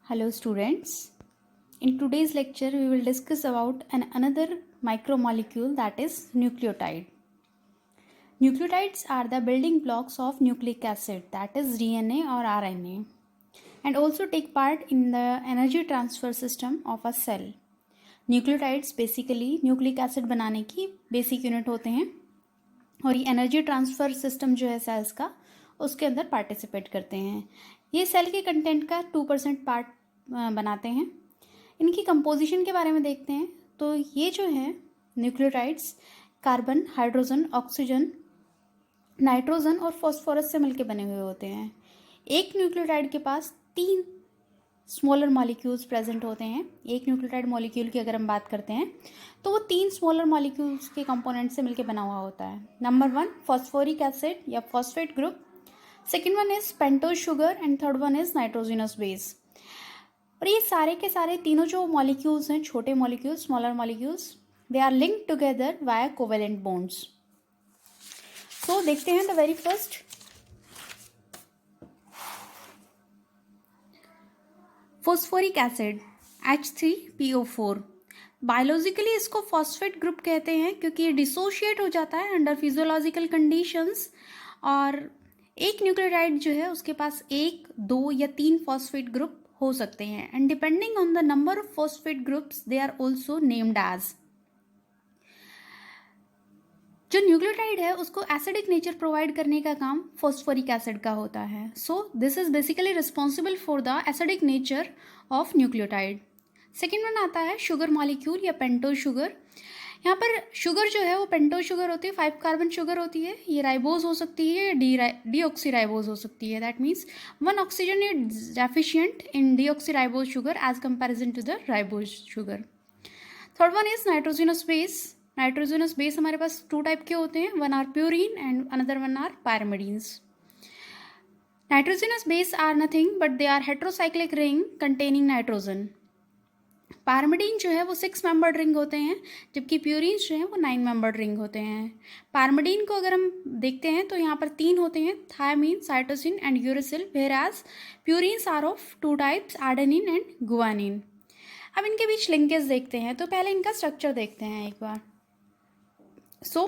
Hello students. In today's lecture we will discuss about another micromolecule, that is nucleotide. Nucleotides are the building blocks of nucleic acid, that is DNA or RNA, and also take part in the energy transfer system of a cell. Nucleotides basically nucleic acid बनाने की basic unit होते हैं और ये energy transfer system जो है sales का उसके अंदर पार्टिसिपेट करते हैं। ये सेल के कंटेंट का 2% पार्ट बनाते हैं। इनकी कंपोजिशन के बारे में देखते हैं तो ये जो है nucleotides carbon, hydrogen, oxygen, nitrogen और फॉस्फोरस से मिलकर बने हुए होते हैं। एक न्यूक्लियोटाइड के पास 3 स्मॉलर मॉलिक्यूल्स प्रेजेंट होते हैं। एक न्यूक्लियोटाइड मॉलिक्यूल की अगर हम बात करते हैं तो वो 3 स्मॉलर मॉलिक्यूल्स के कंपोनेंट से मिलकर बना हुआ होता है। नंबर 1 फॉस्फोरिक एसिड या phosphate group, second one is pentose sugar and third one is nitrogenous base. और ये सारे के सारे तीनों जो मॉलिक्यूल्स हैं, छोटे molecules, smaller molecules, they are linked together via covalent bonds. तो देखते हैं the very first phosphoric acid H3PO4। Biologically इसको फॉस्फेट ग्रुप कहते हैं क्योंकि ये डिसोशिएट हो जाता है अंडर फिजियोलॉजिकल कंडीशंस। और एक न्यूक्लियोटाइड जो है उसके पास 1, 2 या 3 फॉस्फेट ग्रुप हो सकते हैं and depending on the number of phosphate groups they are also named as. जो न्यूक्लियोटाइड है उसको एसिडिक नेचर प्रोवाइड करने का काम फॉस्फोरिक एसिड का होता है। सो this is basically responsible for the acidic nature of nucleotide. Second one आता है शुगर मॉलिक्यूल या पेंटोज शुगर। यहाँ पर शुगर जो है वो पेंटोज शुगर होती है, 5 कार्बन शुगर होती है। ये राइबोज हो सकती है, डीऑक्सी राइबोज हो सकती है। That means 1 oxygen is deficient in deoxy ribose sugar as comparison to the ribose sugar. Third one is nitrogenous base. Nitrogenous base हमारे पास 2 टाइप के होते हैं, one are purine and another one are pyrimidines. Nitrogenous base are nothing but they are heterocyclic ring containing nitrogen. Pyrimidine जो है वो 6 membered ring होते हैं जबकि प्यूरिन्स जो हैं वो 9 मेंबर्ड रिंग होते हैं। पायरिमिडीन को अगर हम देखते हैं तो यहाँ पर 3 होते हैं, thymine, cytosine and uracil, whereas purines are of 2 types, adenine and guanine. अब इनके बीच लिंकेज देखते हैं तो पहले इनका स्ट्रक्चर देखते हैं एक बार। So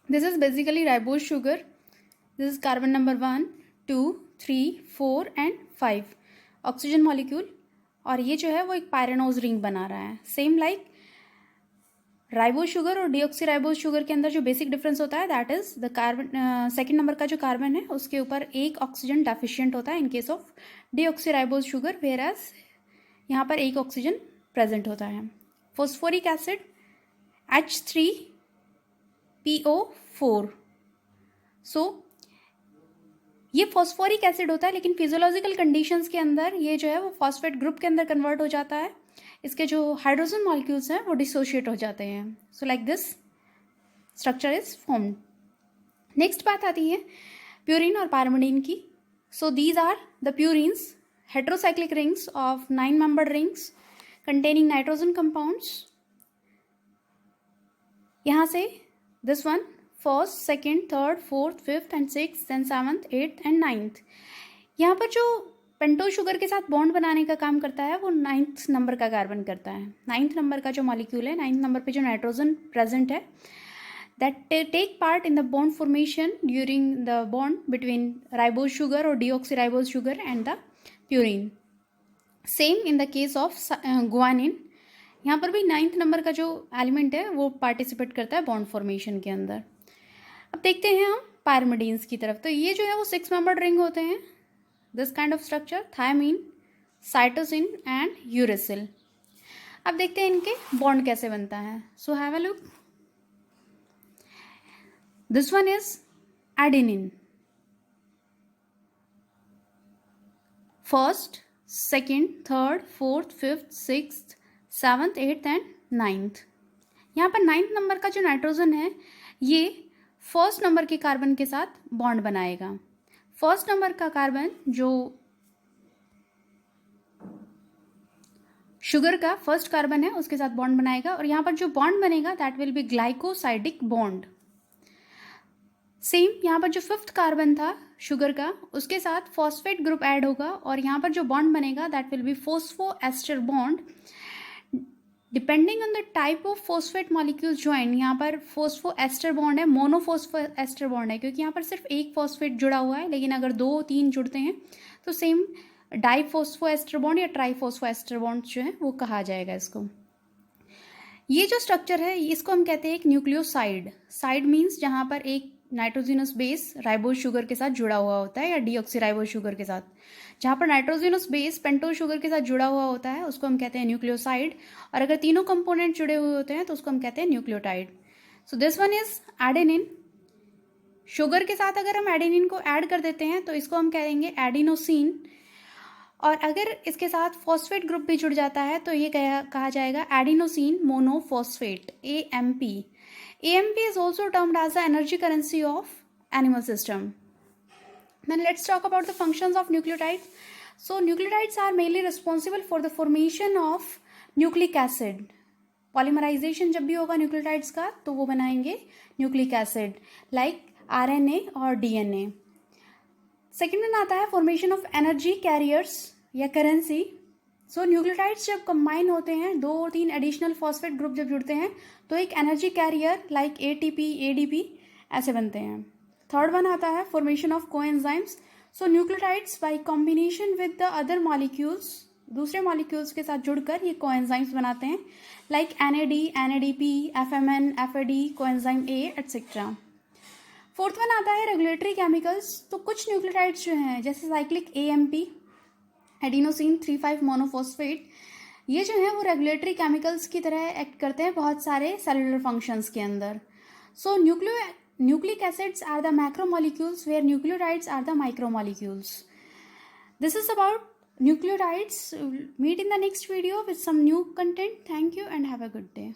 this is basically ribose sugar. This is carbon number 1, 2, 3, 4 and 5 oxygen molecule, और ये जो है वो एक पायरेनोज रिंग बना रहा है। सेम लाइक राइबोज शुगर और डीऑक्सी राइबोज शुगर के अंदर जो बेसिक डिफरेंस होता है that is the carbon, second number का जो कार्बन है उसके ऊपर 1 ऑक्सीजन डेफिशिएंट होता है in case of deoxy ribose sugar, whereas यहाँ पर 1 ऑक्सीजन प्रेजेंट होता है। Phosphoric acid H3PO4। सो ये फॉस्फोरिक एसिड होता है लेकिन फिजियोलॉजिकल कंडीशंस के अंदर ये जो है वो फॉस्फेट ग्रुप के अंदर कन्वर्ट हो जाता है। इसके जो हाइड्रोजन मॉलिक्यूल्स हैं वो डिसोशिएट हो जाते हैं। So like this structure is formed. Next बात आती है प्यूरिन और पायरिमिडीन की। So these are the purines, heterocyclic rings of 9 membered rings containing nitrogen compounds. यहाँ से this one first, second, third, fourth, fifth and six, then 7th, 8th and 9th। यहाँ पर जो पेंटोज शुगर के साथ bond बनाने का काम करता है वो 9th नंबर का कार्बन करता है। 9th नंबर का जो मॉलिक्यूल है, 9th नंबर पे जो नाइट्रोजन प्रेजेंट है, that take part in the bond formation during the bond between ribose sugar और deoxy ribose sugar and the purine. Same in the case of guanine, यहाँ पर भी 9th नंबर का जो element है वो पार्टिसिपेट करता है बॉन्ड फॉर्मेशन के अंदर। अब देखते हैं हम पायरिमिडीन्स की तरफ। तो ये जो है वो 6 मेंबर्ड रिंग होते हैं, this kind of structure, thymine, cytosine and uracil. अब देखते हैं इनके बॉन्ड कैसे बनता है। So have a look. This one is adenine. First, second, third, fourth, fifth, sixth, 7th, 8th and 9th। यहाँ पर 9th नंबर का जो नाइट्रोजन है ये फर्स्ट नंबर के कार्बन के साथ बॉन्ड बनाएगा। फर्स्ट नंबर का कार्बन जो शुगर का फर्स्ट कार्बन है उसके साथ बॉन्ड बनाएगा और यहाँ पर जो बॉन्ड बनेगा that will B glycosidic bond. Same यहाँ पर जो 5th कार्बन था शुगर का, उसके साथ फॉस्फेट ग्रुप ऐड होगा और यहाँ पर जो बॉन्ड बनेगा that will be phosphoester bond. Depending on the type of phosphate molecule join, यहाँ पर फोस्फोएस्टर बॉन्ड है, मोनोफोस्फोएस्टर बॉन्ड है क्योंकि यहाँ पर सिर्फ एक फॉस्फेट जुड़ा हुआ है, लेकिन अगर 2-3 जुड़ते हैं तो सेम डाइफोस्फोएस्टर बॉन्ड या ट्राइफोस्फोएस्टर बॉन्ड जो है वो कहा जाएगा इसको. ये जो स्ट्रक्चर है इसको हम कहते हैं एक न्यूक्लियोसाइड. साइड मीन्स जहाँ पर एक नाइट्रोजिनस बेस राइबोज शुगर के साथ जुड़ा हुआ होता है या डीऑक्सीराइबोज शुगर के साथ. जहाँ पर नाइट्रोजिनस बेस पेंटोज शुगर के साथ जुड़ा हुआ होता है उसको हम कहते हैं न्यूक्लियोसाइड, और अगर तीनों कंपोनेंट जुड़े हुए होते हैं तो उसको हम कहते हैं nucleotide. So this one is adenine. Sugar के साथ अगर हम एडेनिन को ऐड कर देते हैं तो इसको हम कहेंगे एडिनोसिन, और अगर इसके साथ फॉस्फेट ग्रुप भी जुड़ जाता है तो ये कहा जाएगा adenosine monophosphate, AMP. AMP is also termed as the energy currency of animal system. Then let's talk about the functions of nucleotides. So nucleotides are mainly responsible for the formation of nucleic acid. Polymerization जब भी होगा nucleotides का तो वो बनाएंगे nucleic acid like RNA और DNA. Second one आता है फॉर्मेशन ऑफ एनर्जी कैरियर्स या करेंसी. सो न्यूक्लियोटाइड्स जब कंबाइन होते हैं, 2 और 3 एडिशनल फॉस्फेट ग्रुप जब जुड़ते हैं तो एक energy carrier like ATP, ADP ऐसे बनते हैं. थर्ड वन आता है formation of coenzymes. So nucleotides by combination with the other molecules, दूसरे मॉलिक्यूल्स के साथ जुड़कर ये कोएंजाइम्स बनाते हैं like NAD, NADP, FMN, FAD, coenzyme A etcetera. Fourth one आता है रेगुलेटरी केमिकल्स. तो कुछ न्यूक्लियोटाइड्स जो हैं जैसे साइक्लिक AMP, एडिनोसिन 3,5 मोनोफॉस्फेट, ये जो है वो रेगुलेटरी केमिकल्स की तरह एक्ट करते हैं बहुत सारे सेलुलर फंक्शंस के अंदर. So nucleic acids are the macromolecules where nucleotides are the micromolecules. This is about nucleotides. Meet in the next video with some new content. Thank you and have a good day.